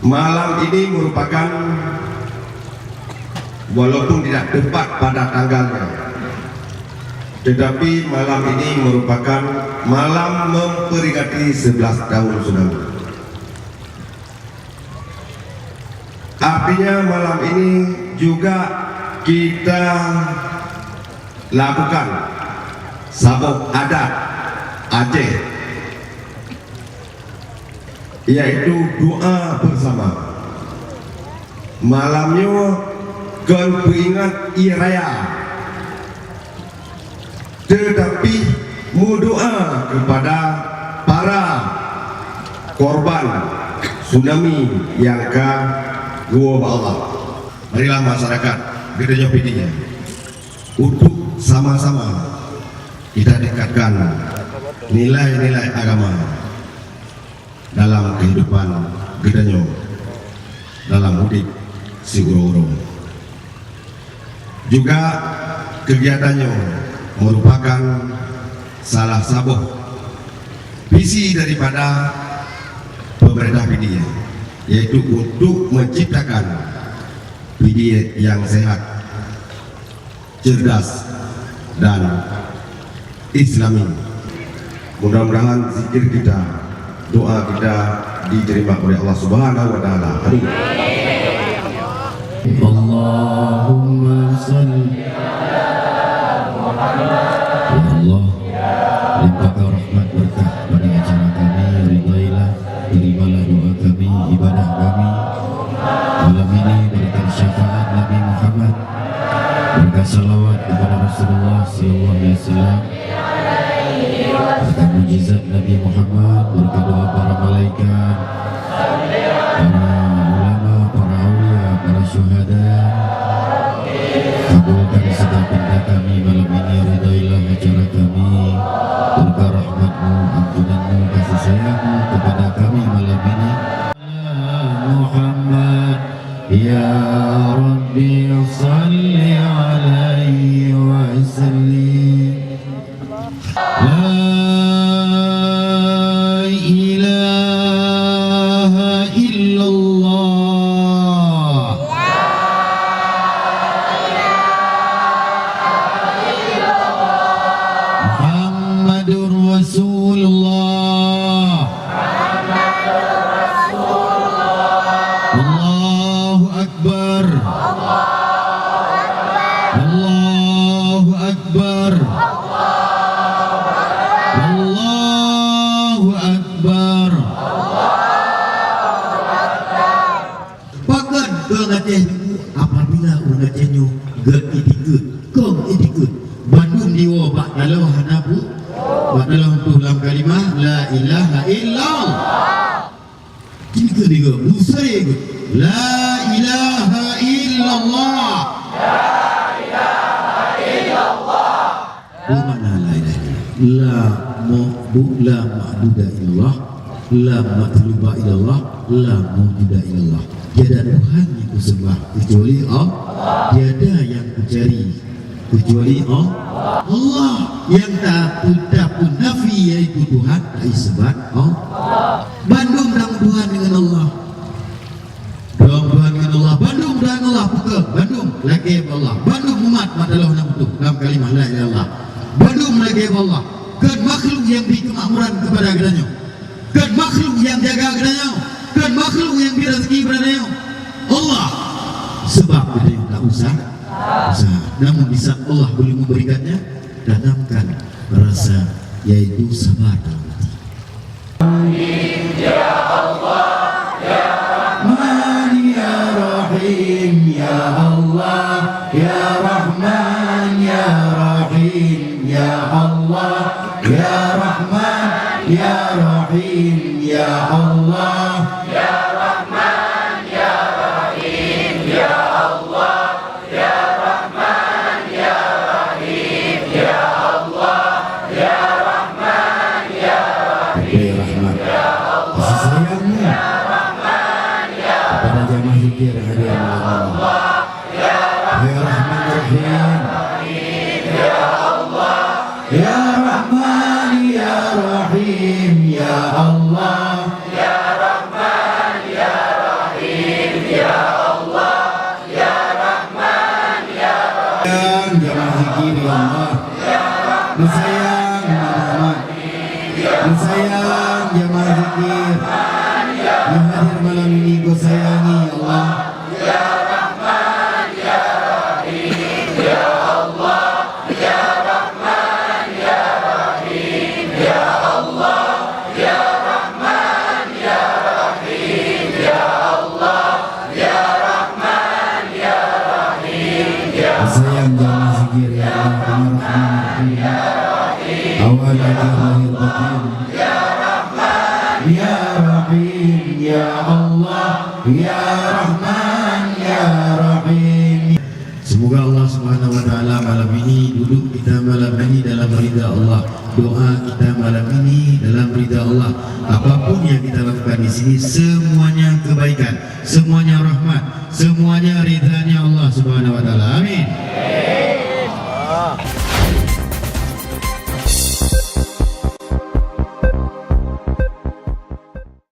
Malam ini merupakan, walaupun tidak tepat pada tanggalnya, tetapi malam ini merupakan malam memperingati 11 tahun tsunami. Artinya malam ini juga kita lakukan sabuk adat Aceh, yaitu doa bersama. Malamnya kan peringat Hari Raya, tetapi berdoa kepada para korban tsunami yang ke Gua Allah. Marilah masyarakat gereja PD-nya untuk sama-sama kita dekatkan nilai-nilai agama dalam kehidupan gereja, dalam mudik siguro-guro. Juga kegiatannya merupakan salah satu visi daripada pemerintah PD, yaitu untuk menciptakan PD yang sehat, cerdas, dan Islami. Mudah-mudahan zikir kita, doa kita diterima oleh Allah Subhanahu wa Ta'ala. Amin. Allahumma salli ala Muhammad. Ya Allah, limpahkan rahmat berkah pada acara kami, ridailah, terimalah doa kami, ibadah kami malam ini, berikan syafaat Nabi Muhammad, berikan salawat kepada Rasulullah sallallahu alaihi wasallam, berikan mujizat Nabi Muhammad, berikan doa para malaikat, para ulama, para aulia, para syuhada. Kabulkan setiap pinta kami malam ini, ridailah acara kami, berkah rahmatmu, ampunanmu, kasih sayangmu kepada kami malam ini. Muhammad, ya Rabbi salli alaihi wa sallim. La ilaha illallah. Muhammadur Rasulullah. Allahu Akbar. Allahu Akbar. Allahu Akbar. Pakat orang Aceh itu apabila orang Aceh itu gak itikut, kong itikut. Bandung diwa bak dalau hanabu, bak dalau dalam kalimah la ilaha illallah. Tiga tiga musari ikut la ilaha illallah. La ilaha illallah. Mana la ilaha illallah? La ma'budu illallah, la matluba illallah, la mawjuda illallah. Tiada Tuhan yang kusembah kecuali Allah, tiada yang kucari kecuali Allah. Allah yang tak pun nafi, yaitu Tuhan, tak isbat Allah. Bandung dan Tuhan dengan Allah, Tuhan dengan Allah. Bandung dan Allah buka. Bandung lagi Allah. Bandung umat madalah nama itu dalam kalimah la ilaha illallah. Bandung lagi Allah. Kan makhluk yang beri kemakmuran kepada agamanya, kan makhluk yang jaga agamanya, kan makhluk yang beri rezeki kepadanya Allah. Sebab itu tak usah, namun bisa Allah boleh memberikannya, tanamkan rasa, yaitu sabar dalam hati. Ya Allah, ya Rahman, ya Rahim, ya Allah, ya Rahman, ya Rahim, ya Allah, ya Rahman, ya Rahim, ya Allah, ya Rahman, ya Rahim, ya Allah, ya Rahman, ya Rahim, ya Allah, ya Rahman, ya Rahim, ya Allah, kasih sayangnya kepada jamaah zikir hadiah Allah, ya Rahman, Rahim, ya Allah, ya Rahman, ya Rahim, ya Allah, ya Rahman, ya Rahim. Sayang jamaah zikir ya Allah. Sayang Muhammad. Sayang jamaah zikir yang hadir malam ini kau sayangi ya Allah. Sayang jamaah zikir ya Allah, ya Rahman awal akhir batin ya Rahman ya Rahim ya Allah ya Rahman ya Rahim. Semoga Allah Subhanahu wa taala malam ini, duduk kita malam ini dalam ridha Allah, doa kita malam ini dalam ridha Allah. Apapun yang kita lakukan di sini semuanya kebaikan, semuanya rahmat, semuanya ridhanya Allah Subhanahu wa taala. Amin.